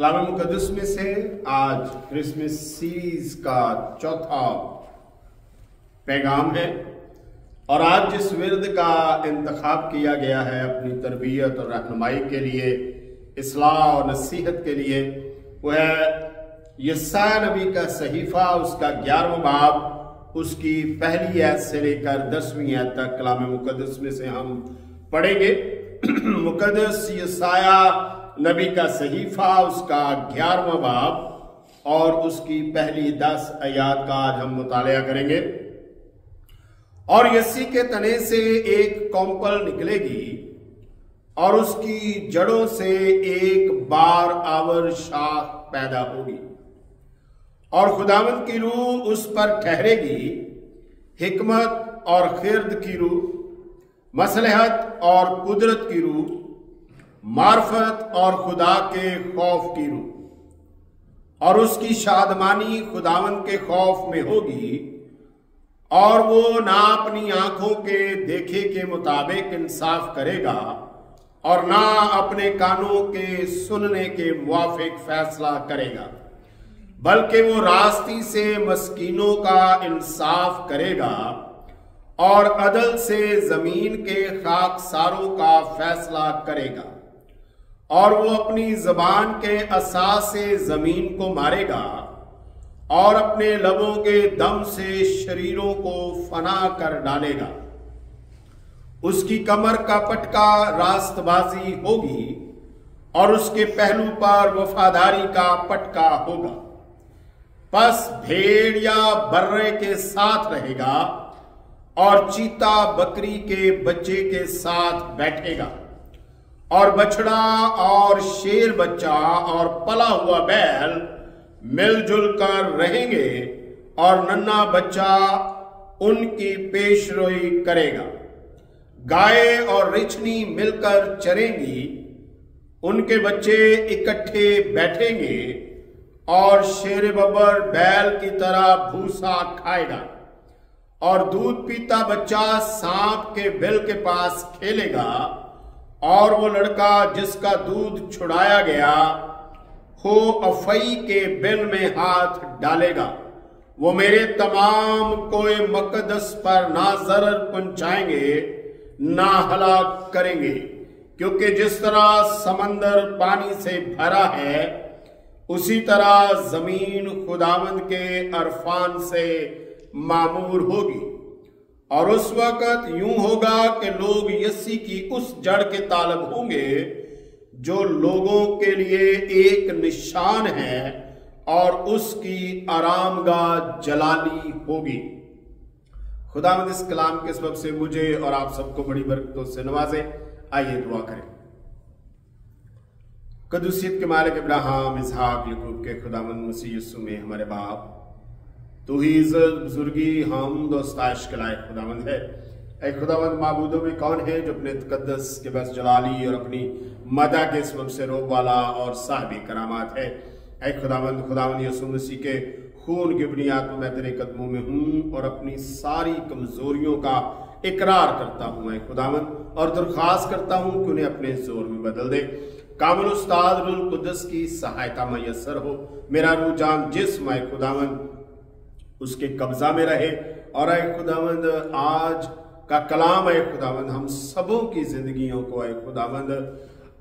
کلام مقدس میں سے آج کرسمس سیریز کا چوتھا پیغام ہے، اور آج جس ورد کا انتخاب کیا گیا ہے اپنی تربیت اور رہنمائی کے لیے، اصلاح اور نصیحت کے لیے، وہ ہے یسایہ نبی کا صحیفہ، اس کا 11واں باب، اس کی پہلی آیت سے لے کر 10ویں آیت تک کلام مقدس میں سے ہم پڑھیں گے۔ مقدس یسایہ نبی کا صحیفہ، اس کا 11واں باب اور اس کی پہلی 10 آیات کا آج ہم مطالعہ کریں گے۔ اور یسی کے تنے سے ایک کونپل نکلے گی اور اس کی جڑوں سے ایک بار آور شاخ پیدا ہوگی، اور خداوند کی روح اس پر ٹھہرے گی، حکمت اور خرد کی روح، مصلحت اور قدرت کی روح، معرفت اور خدا کے خوف کی روح، اور اس کی شادمانی خداوند کے خوف میں ہوگی، اور وہ نہ اپنی آنکھوں کے دیکھے کے مطابق انصاف کرے گا اور نہ اپنے کانوں کے سننے کے موافق فیصلہ کرے گا، بلکہ وہ راستی سے مسکینوں کا انصاف کرے گا اور عدل سے زمین کے خاکساروں کا فیصلہ کرے گا، اور وہ اپنی زبان کے عصا سے زمین کو مارے گا اور اپنے لبوں کے دم سے شریروں کو فنا کر ڈالے گا۔ اس کی کمر کا پٹکا راست بازی ہوگی اور اس کے پہلو پر وفاداری کا پٹکا ہوگا، پس بھیڑ یا برے کے ساتھ رہے گا اور چیتا بکری کے بچے کے ساتھ بیٹھے گا، اور بچڑا اور شیر بچہ اور پلا ہوا بیل مل جل کر رہیں گے، اور ننھا بچہ ان کی پیش روئی کرے گا۔ گائے اور رچھنی مل کر چریں گی، ان کے بچے اکٹھے بیٹھیں گے، اور شیر ببر بیل کی طرح بھوسا کھائے گا، اور دودھ پیتا بچہ سانپ کے بل کے پاس کھیلے گا، اور وہ لڑکا جس کا دودھ چھڑایا گیا ہو افئی کے بل میں ہاتھ ڈالے گا۔ وہ میرے تمام کوئے مقدس پر نہ ضرر پہنچائیں گے نہ ہلاک کریں گے، کیونکہ جس طرح سمندر پانی سے بھرا ہے اسی طرح زمین خداوند کے عرفان سے معمور ہوگی۔ اور اس وقت یوں ہوگا کہ لوگ یسی کی اس جڑ کے طالب ہوں گے جو لوگوں کے لیے ایک نشان ہے، اور اس کی آرام گاہ جلالی ہوگی۔ خداوند اس کلام کے سبب سے مجھے اور آپ سب کو بڑی برکتوں سے نوازے۔ آئیے دعا کریں۔ قدوسیت کے مالک ابراہیم، اسحاق، یعقوب کے خداوند مسیح یسوع میں ہمارے باپ، تو ہی عزت، بزرگی، حمد و ستائش کے لائق خداوند ہے۔ اے خداوند، معبودوں میں کون ہے جو اپنے تقدس کے بس جلالی اور اپنی مدح کے سبب سے روب والا اور صاحب کرامات ہے۔ اے خداوند یسوع مسیح کے خون کی بنیاد پر میں تیرے قدموں میں ہوں اور اپنی ساری کمزوریوں کا اقرار کرتا ہوں اے خداوند، اور درخواست کرتا ہوں کہ انہیں اپنے زور میں بدل دے۔ کامل استاد روح القدس کی سہایتا میسر ہو، میرا روح جان جسم اے خداوند اس کے قبضہ میں رہے، اور اے خداوند آج کا کلام اے خداوند ہم سبوں کی زندگیوں کو اے خداوند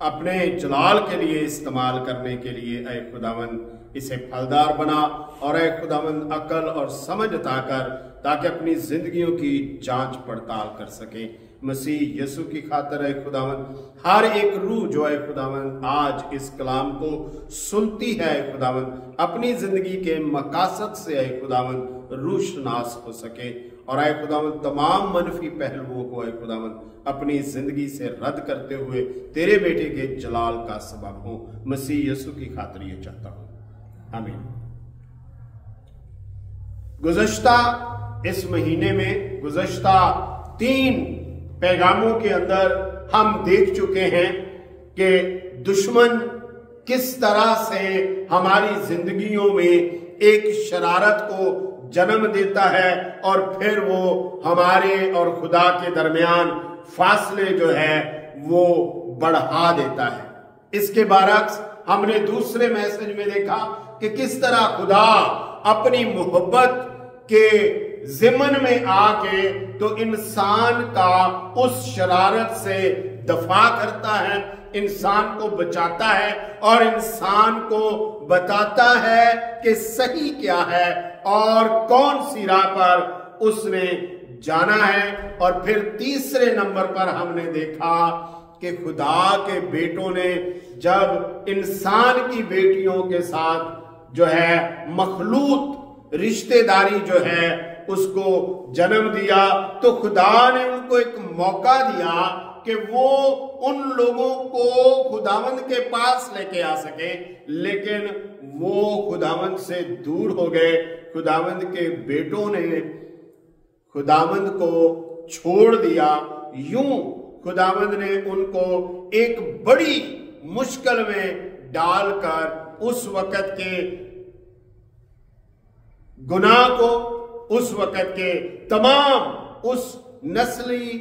اپنے جلال کے لیے استعمال کرنے کے لیے اے خداوند اسے پھلدار بنا، اور اے خداوند عقل اور سمجھ عطا کر تاکہ اپنی زندگیوں کی جانچ پڑتال کر سکیں۔ مسیح یسوع کی خاطر اے خداوند ہر ایک روح جو اے خداوند آج اس کلام کو سنتی ہے اے خداوند اپنی زندگی کے مقاصد سے اے خداوند روشناس ہو سکے، اور اے خداوند تمام منفی پہلوؤں کو اے خداوند اپنی زندگی سے رد کرتے ہوئے تیرے بیٹے کے جلال کا سبب ہوں۔ مسیح یسوع کی خاطر یہ چاہتا ہوں، آمین۔ گزشتہ اس مہینے میں گزشتہ 3 پیغاموں کے اندر ہم دیکھ چکے ہیں کہ دشمن کس طرح سے ہماری زندگیوں میں ایک شرارت کو جنم دیتا ہے، اور پھر وہ ہمارے اور خدا کے درمیان فاصلے جو ہے وہ بڑھا دیتا ہے۔ اس کے برعکس ہم نے دوسرے میسج میں دیکھا کہ کس طرح خدا اپنی محبت کے ضمن میں آ کے تو انسان کا اس شرارت سے دفاع کرتا ہے، انسان کو بچاتا ہے اور انسان کو بتاتا ہے کہ صحیح کیا ہے اور کون سی راہ پر اس نے جانا ہے۔ اور پھر تیسرے نمبر پر ہم نے دیکھا کہ خدا کے بیٹوں نے جب انسان کی بیٹیوں کے ساتھ جو ہے مخلوط رشتہ داری جو ہے اس کو جنم دیا تو خدا نے ان کو ایک موقع دیا کہ وہ ان لوگوں کو خداوند کے پاس لے کے آ سکے، لیکن وہ خداوند سے دور ہو گئے۔ خداوند کے بیٹوں نے خداوند کو چھوڑ دیا، یوں خداوند نے ان کو ایک بڑی مشکل میں ڈال کر اس وقت کے گناہ کو، اس وقت کے تمام اس نسلی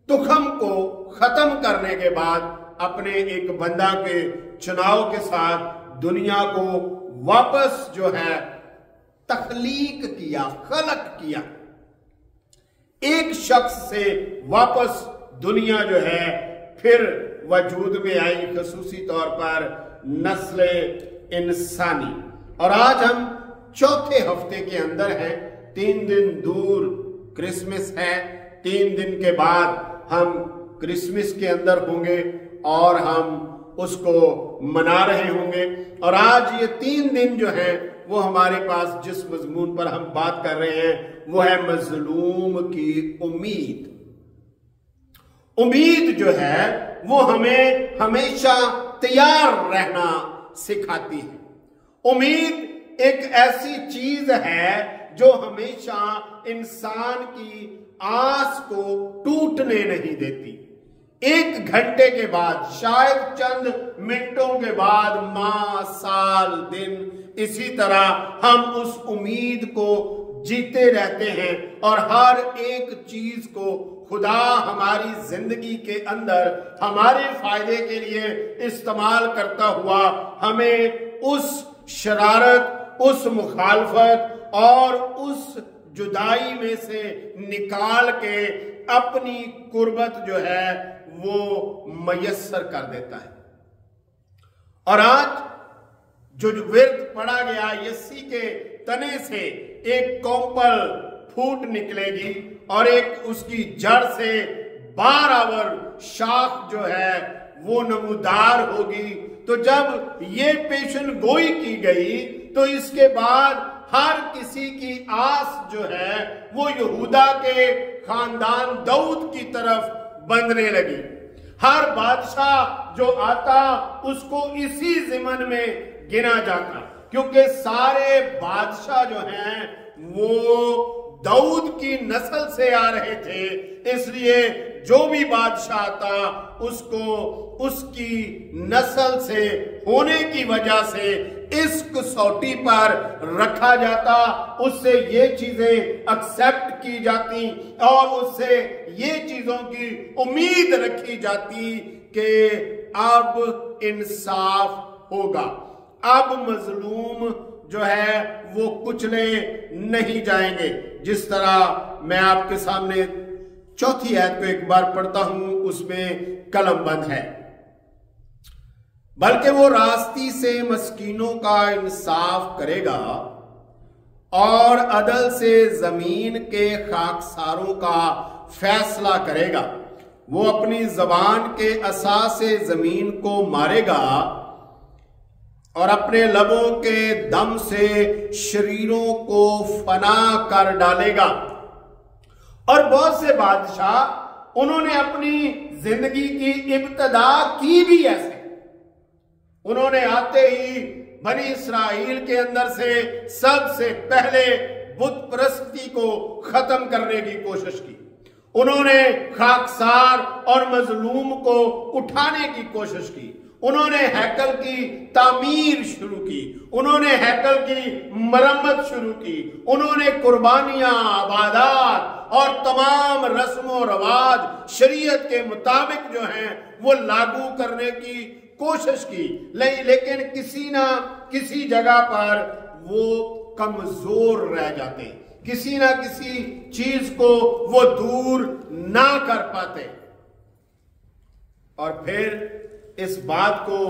تخم کو ختم کرنے کے بعد اپنے ایک بندہ کے چناؤ کے ساتھ دنیا کو واپس جو ہے تخلیق کیا، خلق کیا۔ ایک شخص سے واپس دنیا جو ہے پھر وجود میں آئی، خصوصی طور پر نسل انسانی۔ اور آج ہم چوتھے ہفتے کے اندر ہیں، 3 دن دور کرسمس ہے، 3 دن کے بعد ہم کرسمس کے اندر ہوں گے اور ہم اس کو منا رہے ہوں گے۔ اور آج یہ 3 دن جو ہیں وہ ہمارے پاس جس مضمون پر ہم بات کر رہے ہیں وہ ہے مظلوم کی امید۔ امید جو ہے وہ ہمیں ہمیشہ تیار رہنا سکھاتی ہے۔ امید ایک ایسی چیز ہے جو ہمیشہ انسان کی آس کو ٹوٹنے نہیں دیتی۔ 1 گھنٹے کے بعد، شاید چند منٹوں کے بعد، ماہ، سال، دن، اسی طرح ہم اس امید کو جیتے رہتے ہیں اور ہر ایک چیز کو خدا ہماری زندگی کے اندر ہمارے فائدے کے لیے استعمال کرتا ہوا ہمیں اس شرارت، اس مخالفت اور اس جدائی میں سے نکال کے اپنی قربت جو ہے وہ میسر کر دیتا ہے۔ اور آج جو ورد پڑا گیا، یسی کے تنے سے ایک کومپل پھوٹ نکلے گی اور ایک اس کی جڑ سے بارآور شاخ جو ہے وہ نمودار ہوگی۔ تو جب یہ پیشن گوئی کی گئی تو اس کے بعد ہر کسی کی آس جو ہے وہ یہودا کے خاندان داؤد کی طرف بندھنے لگی۔ ہر بادشاہ جو آتا اس کو اسی ضمن میں گنا جاتا، کیونکہ سارے بادشاہ جو ہیں وہ داؤد کی نسل سے آ رہے تھے، اس لیے جو بھی بادشاہ آتا اس کو اس کی نسل سے ہونے کی وجہ سے اس کسوٹی پر رکھا جاتا، اس سے یہ چیزیں ایکسپٹ کی جاتی اور اس سے یہ چیزوں کی امید رکھی جاتی کہ اب انصاف ہوگا، اب مظلوم جو ہے وہ کچلے نہیں جائیں گے۔ جس طرح میں آپ کے سامنے چوتھی آیت کو ایک بار پڑھتا ہوں، اس میں قلم بند ہے، بلکہ وہ راستی سے مسکینوں کا انصاف کرے گا اور عدل سے زمین کے خاکساروں کا فیصلہ کرے گا۔ وہ اپنی زبان کے عصا سے زمین کو مارے گا اور اپنے لبوں کے دم سے شریروں کو فنا کر ڈالے گا۔ اور بہت سے بادشاہ انہوں نے اپنی زندگی کی ابتدا کی بھی ایسے، انہوں نے آتے ہی بنی اسرائیل کے اندر سے سب سے پہلے بت پرستی کو ختم کرنے کی کوشش کی، انہوں نے خاکسار اور مظلوم کو اٹھانے کی کوشش کی، انہوں نے ہیکل کی تعمیر شروع کی، انہوں نے ہیکل کی مرمت شروع کی، انہوں نے قربانیاں، عبادات اور تمام رسم و رواج شریعت کے مطابق جو ہیں وہ لاگو کرنے کی کوشش کی، لیکن کسی نہ کسی جگہ پر وہ کمزور رہ جاتے، کسی نہ کسی چیز کو وہ دور نہ کر پاتے۔ اور پھر اس بات کو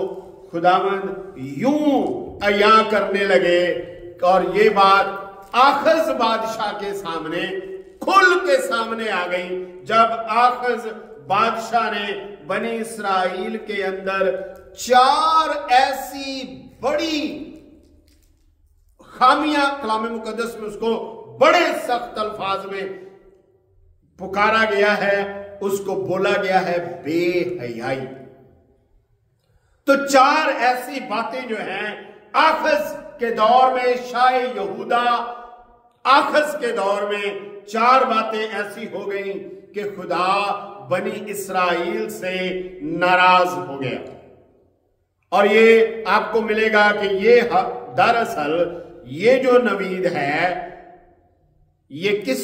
خداوند یوں عیاں کرنے لگے، اور یہ بات آخز بادشاہ کے سامنے کھل کے سامنے آ گئی، جب آخز بادشاہ نے بنی اسرائیل کے اندر 4 ایسی بڑی خامیاں، کلام مقدس میں اس کو بڑے سخت الفاظ میں پکارا گیا ہے، اس کو بولا گیا ہے بے حیائی۔ تو 4 ایسی باتیں جو ہیں آخز کے دور میں، شاہ یہودا آخز کے دور میں 4 باتیں ایسی ہو گئیں کہ خدا بنی اسرائیل سے ناراض ہو گیا۔ اور یہ آپ کو ملے گا کہ یہ دراصل یہ جو نوید ہے یہ کس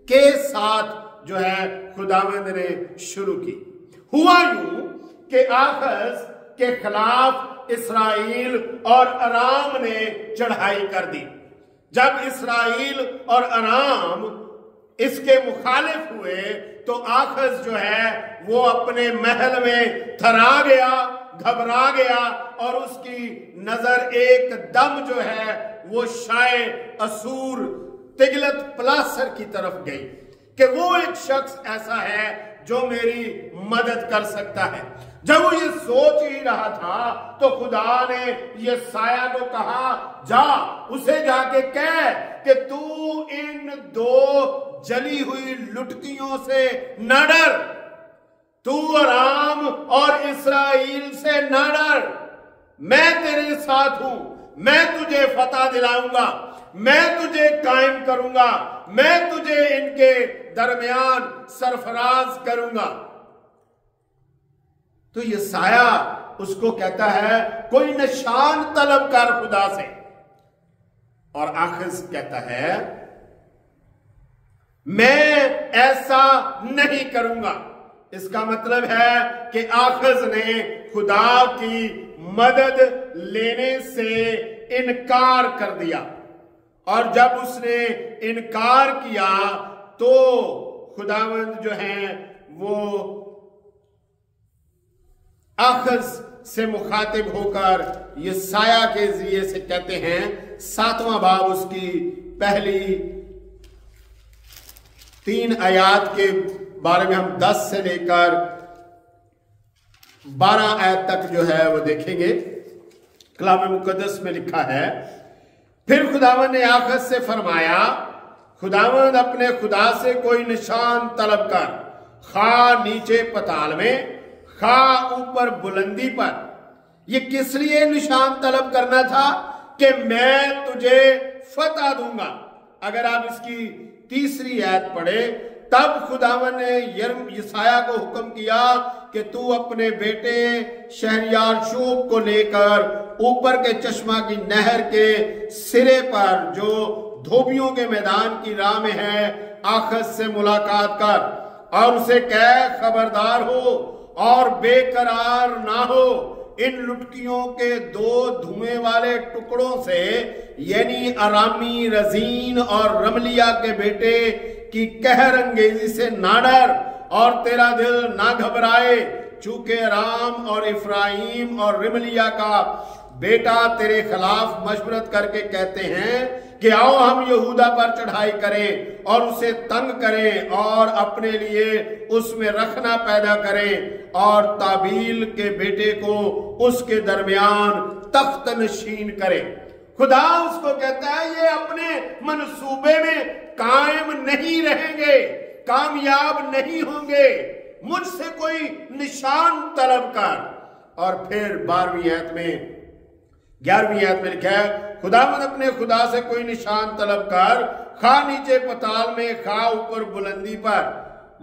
کے ساتھ جو ہے خداوند نے شروع کی۔ ہوا یوں کہ آخز کے خلاف اسرائیل اور ارام نے چڑھائی کر دی۔ جب اسرائیل اور ارام اس کے مخالف ہوئے تو آخز جو ہے وہ اپنے محل میں تھرا گیا، گھبرا گیا، اور اس کی نظر ایک دم جو ہے وہ شاہ اسور تگلت پلاسر کی طرف گئی کہ وہ ایک شخص ایسا ہے جو میری مدد کر سکتا ہے۔ جب وہ یہ سوچ ہی رہا تھا تو خدا نے یہ سایہ کو کہا، جا اسے جا کے کہہ کہ تو ان 2 جلی ہوئی لٹکیوں سے نہ ڈر، تو ارام اور اسرائیل سے نہ ڈر، میں تیرے ساتھ ہوں، میں تجھے فتح دلاؤں گا، میں تجھے قائم کروں گا، میں تجھے ان کے درمیان سرفراز کروں گا۔ تو یہ سایہ اس کو کہتا ہے کوئی نشان طلب کر خدا سے، اور آخز کہتا ہے میں ایسا نہیں کروں گا۔ اس کا مطلب ہے کہ آخز نے خدا کی مدد لینے سے انکار کر دیا، اور جب اس نے انکار کیا تو خداوند جو ہیں وہ آخز سے مخاطب ہو کر یہ سایہ کے ذریعے سے کہتے ہیں، 7واں باب اس کی پہلی 3 آیات کے بارے میں ہم 10 سے لے کر 12 آیت تک جو ہے وہ دیکھیں گے۔ کلام مقدس میں لکھا ہے، پھر خداوند نے آخز سے فرمایا، خداوند اپنے خدا سے کوئی نشان طلب کر، خواہ نیچے پتال میں خواہ اوپر بلندی پر۔ یہ کس لیے نشان طلب کرنا تھا؟ کہ میں تجھے فتح دوں گا۔ اگر آپ اس کی 3 آیت پڑھے، تب خداوند نے یسایہ کو حکم کیا کہ تو اپنے بیٹے شہریار شوب کو لے کر اوپر کے چشمہ کی نہر کے سرے پر جو دھوبیوں کے میدان کی راہ میں ہے آخز سے ملاقات کر، اور اسے کہہ خبردار ہو اور بے قرار نہ ہو، ان لٹکیوں کے 2 دھویں والے ٹکڑوں سے یعنی ارامی رزین اور رملیہ کے بیٹے کی قہر انگیزی سے نہ ڈر اور تیرا دل نہ گھبرائے، چونکہ ارام اور افرایم اور رملیہ کا بیٹا تیرے خلاف مشورت کر کے کہتے ہیں کہ آؤ ہم یہودا پر چڑھائی کریں اور اسے تنگ کریں اور اپنے لیے اس میں رکھنا پیدا کریں اور تابیل کے بیٹے کو اس کے درمیان تخت نشین کریں۔ خدا اس کو کہتا ہے یہ اپنے منصوبے میں قائم نہیں رہیں گے، کامیاب نہیں ہوں گے، مجھ سے کوئی نشان طلب کر۔ اور پھر 11ویں آیت میں لکھا ہے، خداوند اپنے خدا سے کوئی نشان طلب کر، خواہ نیچے پتال میں خواہ اوپر بلندی پر۔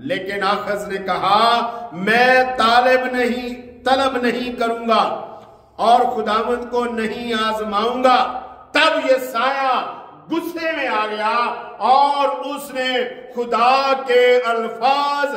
لیکن آخز نے کہا میں طلب نہیں کروں گا اور خداوند کو نہیں آزماؤں گا۔ تب یہ سایہ غصے میں آ گیا اور اس نے خدا کے الفاظ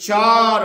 4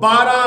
12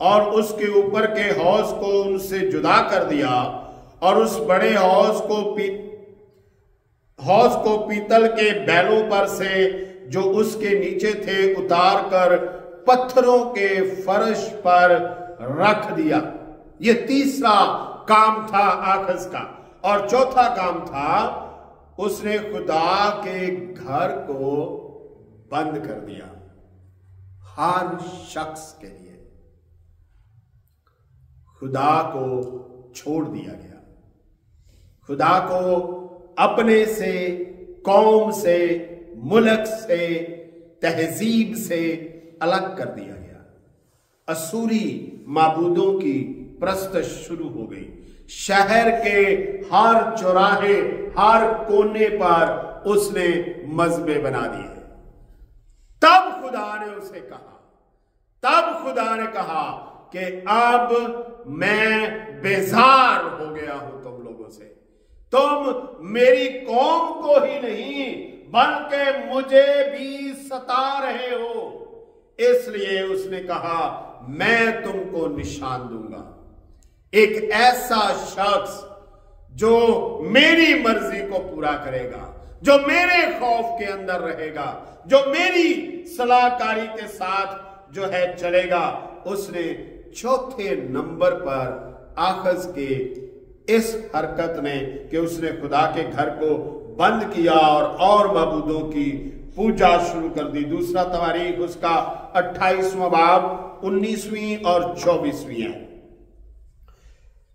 اور اس کے اوپر کے حوض کو ان سے جدا کر دیا اور اس بڑے حوض کو پیتل کے بیلوں پر سے جو اس کے نیچے تھے اتار کر پتھروں کے فرش پر رکھ دیا۔ یہ تیسرا کام تھا آخز کا۔ اور چوتھا کام تھا اس نے خدا کے گھر کو بند کر دیا ہر شخص کے لیے۔ خدا کو چھوڑ دیا گیا، خدا کو اپنے سے، قوم سے، ملک سے، تہذیب سے الگ کر دیا گیا۔ اسوری معبودوں کی پرستش شروع ہو گئی۔ شہر کے ہر چوراہے، ہر کونے پر اس نے مذبے بنا دیے۔ تب خدا نے اسے کہا، تب خدا نے کہا کہ اب میں بیزار ہو گیا ہوں تم لوگوں سے۔ تم میری قوم کو ہی نہیں بلکہ مجھے بھی ستا رہے ہو۔ اس لیے اس نے کہا میں تم کو نشان دوں گا، ایک ایسا شخص جو میری مرضی کو پورا کرے گا، جو میرے خوف کے اندر رہے گا، جو میری صلاح کاری کے ساتھ جو ہے چلے گا۔ اس نے چوتھے نمبر پر آخز کے اس حرکت نے کہ اس نے خدا کے گھر کو بند کیا اور معبودوں کی پوجا شروع کر دی۔ دوسرا تواریخ اس کا 28واں باب 19ویں اور 24ویں ہے۔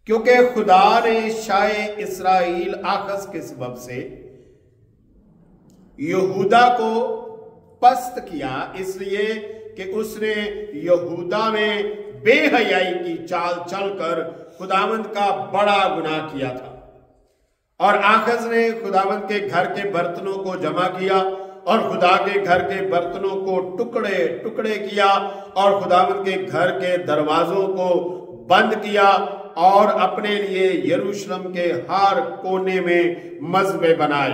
کیونکہ خدا نے شاہ اسرائیل آخز کے سبب سے یہودا کو پست کیا، اس لیے کہ اس نے یہودا میں بے حیائی کی چال چل کر خداوند کا بڑا گناہ کیا تھا۔ اور آخز نے خداوند کے گھر کے برتنوں کو جمع کیا اور خدا کے گھر کے برتنوں کو ٹکڑے ٹکڑے کیا اور خداوند کے گھر کے دروازوں کو بند کیا اور اپنے لیے یروشلم کے ہر کونے میں مذبے بنائے۔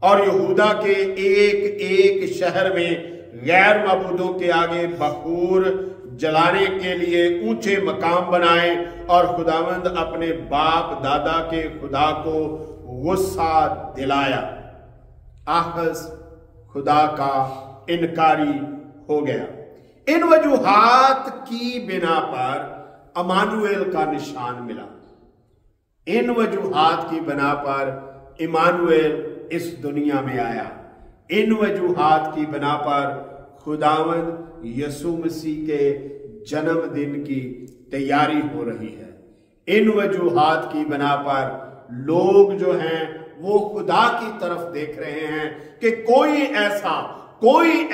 اور یہودا کے ایک ایک شہر میں غیر معبودوں کے آگے بخور جلانے کے لیے اونچے مقام بنائے اور خداوند اپنے باپ دادا کے خدا کو غصہ دلایا۔ آخز خدا کا انکاری ہو گیا۔ ان وجوہات کی بنا پر امانویل کا نشان ملا۔ ان وجوہات کی بنا پر امانویل اس دنیا میں آیا۔ ان وجوہات کی بنا پر خداوند یسوع مسیح کے جنم دن کی تیاری ہو رہی ہے۔ ان وجوہات کی بنا پر لوگ جو ہیں وہ خدا کی طرف دیکھ رہے ہیں کہ کوئی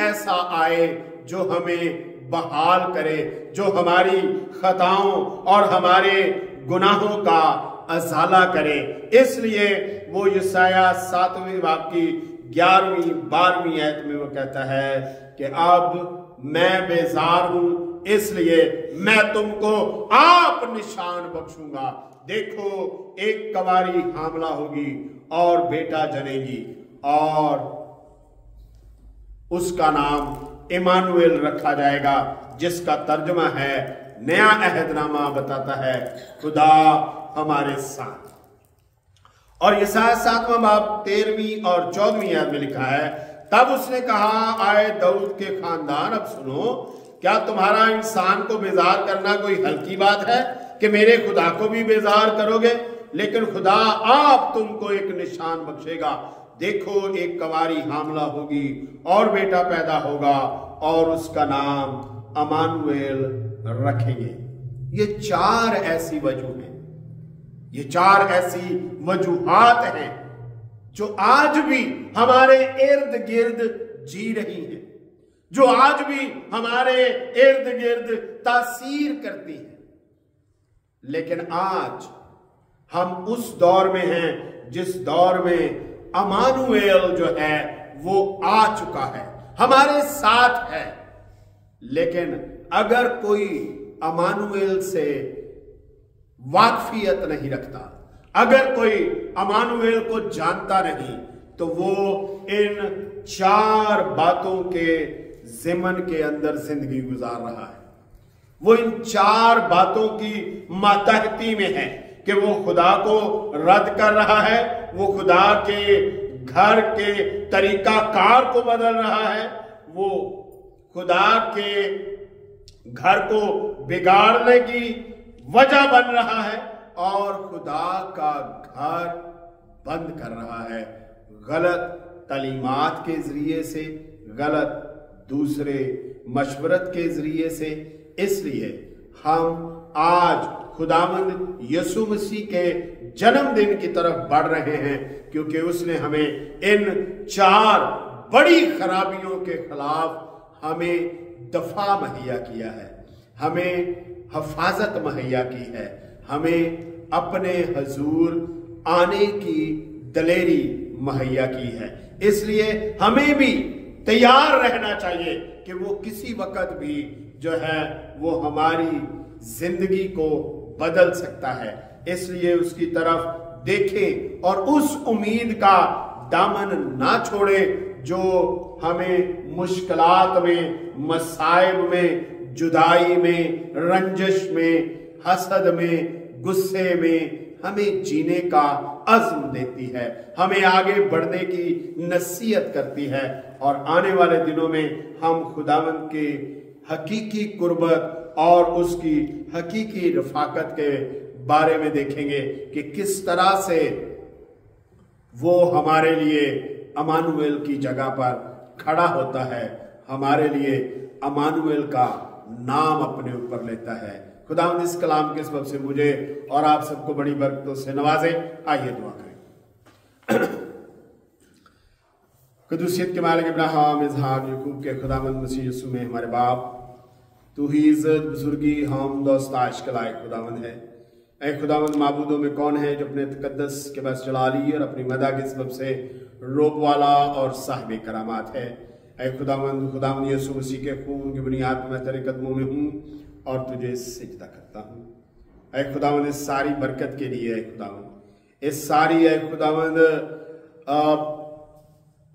ایسا آئے جو ہمیں بحال کرے، جو ہماری خطاؤں اور ہمارے گناہوں کا ازالہ کرے۔ اس لیے وہ یسایہ 7ویں باب کی 11ویں 12ویں آیت میں وہ کہتا ہے کہ اب میں بیزار ہوں، اس لیے میں تم کو آپ نشان بخشوں گا۔ دیکھو ایک کنواری حاملہ ہوگی اور بیٹا جنے گی اور اس کا نام ایمانویل رکھا جائے گا، جس کا ترجمہ ہے، نیا عہد نامہ بتاتا ہے، خدا ہمارے ساتھ۔ اور یسایہ 7واں باب 13ویں اور 14ویں آیت میں لکھا ہے، تب اس نے کہا، آئے داؤد کے خاندان، اب سنو، کیا تمہارا انسان کو بیزار کرنا کوئی ہلکی بات ہے کہ میرے خدا کو بھی بیزار کرو گے؟ لیکن خدا آپ تم کو ایک نشان بخشے گا۔ دیکھو ایک کنواری حاملہ ہوگی اور بیٹا پیدا ہوگا اور اس کا نام امانویل رکھیں گے۔ یہ 4 ایسی وجوہ ہیں، یہ 4 ایسی وجوہات ہیں جو آج بھی ہمارے ارد گرد جی رہی ہیں، جو آج بھی ہمارے ارد گرد تاثیر کرتی ہیں۔ لیکن آج ہم اس دور میں ہیں جس دور میں امانویل جو ہے وہ آ چکا ہے، ہمارے ساتھ ہے۔ لیکن اگر کوئی امانویل سے واقفیت نہیں رکھتا، اگر کوئی امانویل کو جانتا نہیں، تو وہ ان 4 باتوں کے ضمن کے اندر زندگی گزار رہا ہے۔ وہ ان 4 باتوں کی ماتحتی میں ہے کہ وہ خدا کو رد کر رہا ہے، وہ خدا کے گھر کے طریقہ کار کو بدل رہا ہے، وہ خدا کے گھر کو بگاڑنے کی وجہ بن رہا ہے، اور خدا کا گھر بند کر رہا ہے غلط تعلیمات کے ذریعے سے، غلط دوسرے مشورت کے ذریعے سے۔ اس لیے ہم آج خداوند یسوع مسیح کے جنم دن کی طرف بڑھ رہے ہیں، کیونکہ اس نے ہمیں ان 4 بڑی خرابیوں کے خلاف ہمیں دفاع مہیا کیا ہے، ہمیں حفاظت مہیا کی ہے، ہمیں اپنے حضور آنے کی دلیری مہیا کی ہے۔ اس لیے ہمیں بھی تیار رہنا چاہیے کہ وہ کسی وقت بھی جو ہے وہ ہماری زندگی کو بدل سکتا ہے۔ اس لیے اس کی طرف دیکھیں اور اس امید کا دامن نہ چھوڑیں جو ہمیں مشکلات میں، مصائب میں، جدائی میں، رنجش میں، حسد میں، غصے میں ہمیں جینے کا عزم دیتی ہے، ہمیں آگے بڑھنے کی نصیحت کرتی ہے، اور آنے والے دنوں میں ہم خداوند کے حقیقی قربت اور اس کی حقیقی رفاقت کے بارے میں دیکھیں گے کہ کس طرح سے وہ ہمارے لیے امانویل کی جگہ پر کھڑا ہوتا ہے، ہمارے لیے امانویل کا نام اپنے اوپر لیتا ہے۔ خداوند اس کلام کے سبب سے مجھے اور آپ سب کو بڑی برکتوں سے نوازے۔ آئیے دعا کریں۔ قدوسیت کے مالک ابراہیم، اسحاق، یعقوب کے خداوند مسیح یسوع میں ہمارے باپ، تو ہی عزت، بزرگی، حمد و ستائش کے لائق خداوند ہے۔ اے خداوند، معبودوں میں کون ہے جو اپنے تقدس کے بس جلالی اور اپنی مدح کے سبب سے روب والا اور صاحب کرامات ہے۔ اے خداوند یسوع مسیح کے خون کی بنیاد پر میں تیرے قدموں میں ہوں اور تجھے سجدہ کرتا ہوں۔ اے خداوند اس ساری برکت کے لیے، اے خداوند اس ساری اے خداوند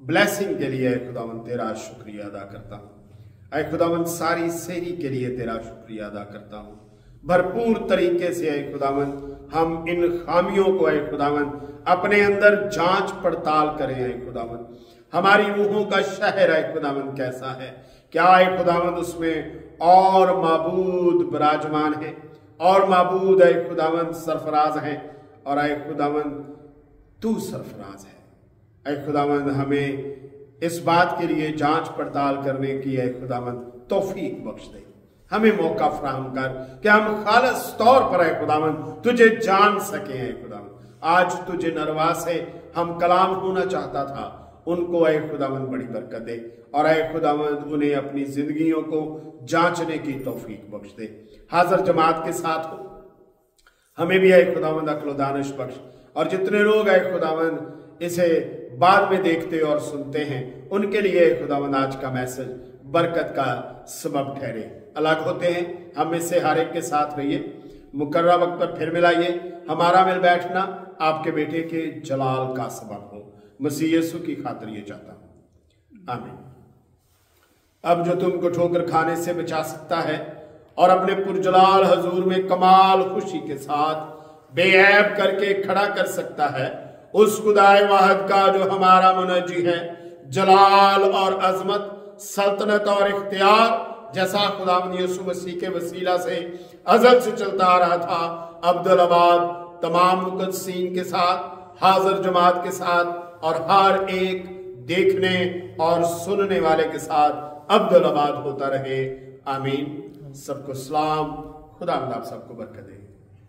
بلیسنگ کے لیے، اے خداوند تیرا شکریہ ادا کرتا ہوں۔ اے خداوند ساری سحری کے لیے تیرا شکریہ ادا کرتا ہوں۔ بھرپور طریقے سے اے خداوند ہم ان خامیوں کو اے خداوند اپنے اندر جانچ پڑتال کریں۔ اے خداوند ہماری روحوں کا شہر اے خداوند کیسا ہے؟ کیا اے خداوند اس میں اور معبود براجمان ہیں، اور معبود اے خداوند سرفراز ہیں، اور اے خداوند تو سرفراز ہے۔ اے خداوند ہمیں اس بات کے لیے جانچ پڑتال کرنے کی اے خداوند توفیق بخش دے، ہمیں موقع فراہم کر کہ ہم خالص طور پر اے خداوند تجھے جان سکیں۔ اے خداوند آج تجھے نروا سے ہم کلام ہونا چاہتا تھا، ان کو اے خداوند بڑی برکت دے، اور اے خداوند انہیں اپنی زندگیوں کو جانچنے کی توفیق بخش دے۔ حاضر جماعت کے ساتھ ہو، ہمیں بھی اے خداوند عقل و دانش بخش، اور جتنے لوگ اے خداوند اسے بعد میں دیکھتے اور سنتے ہیں ان کے لیے اے خداوند آج کا میسج برکت کا سبب ٹھہرے۔ الگ ہوتے ہیں، ہم میں سے ہر ایک کے ساتھ رہیے، مقررہ وقت پر پھر ملائیے۔ ہمارا مل بیٹھنا آپ کے بیٹے کے جلال کا سبب ہو، مسیح یسوع کی خاطر یہ چاہتا ہوں، آمین۔ اب جو تم کو ٹھوکر کھانے سے بچا سکتا ہے اور اپنے پرجلال حضور میں کمال خوشی کے ساتھ بے عیب کر کے کھڑا کر سکتا ہے، اس خدائے واحد کا جو ہمارا منجی ہے، جلال اور عظمت، سلطنت اور اختیار جیسا خداوند یسوع مسیح کے وسیلہ سے ازل سے چلتا آ رہا تھا، عبدالآباد تمام مقدسین کے ساتھ، حاضر جماعت کے ساتھ، اور ہر ایک دیکھنے اور سننے والے کے ساتھ عبدالآباد ہوتا رہے، آمین۔ سب کو سلام، خداوند آپ سب کو برکت دے۔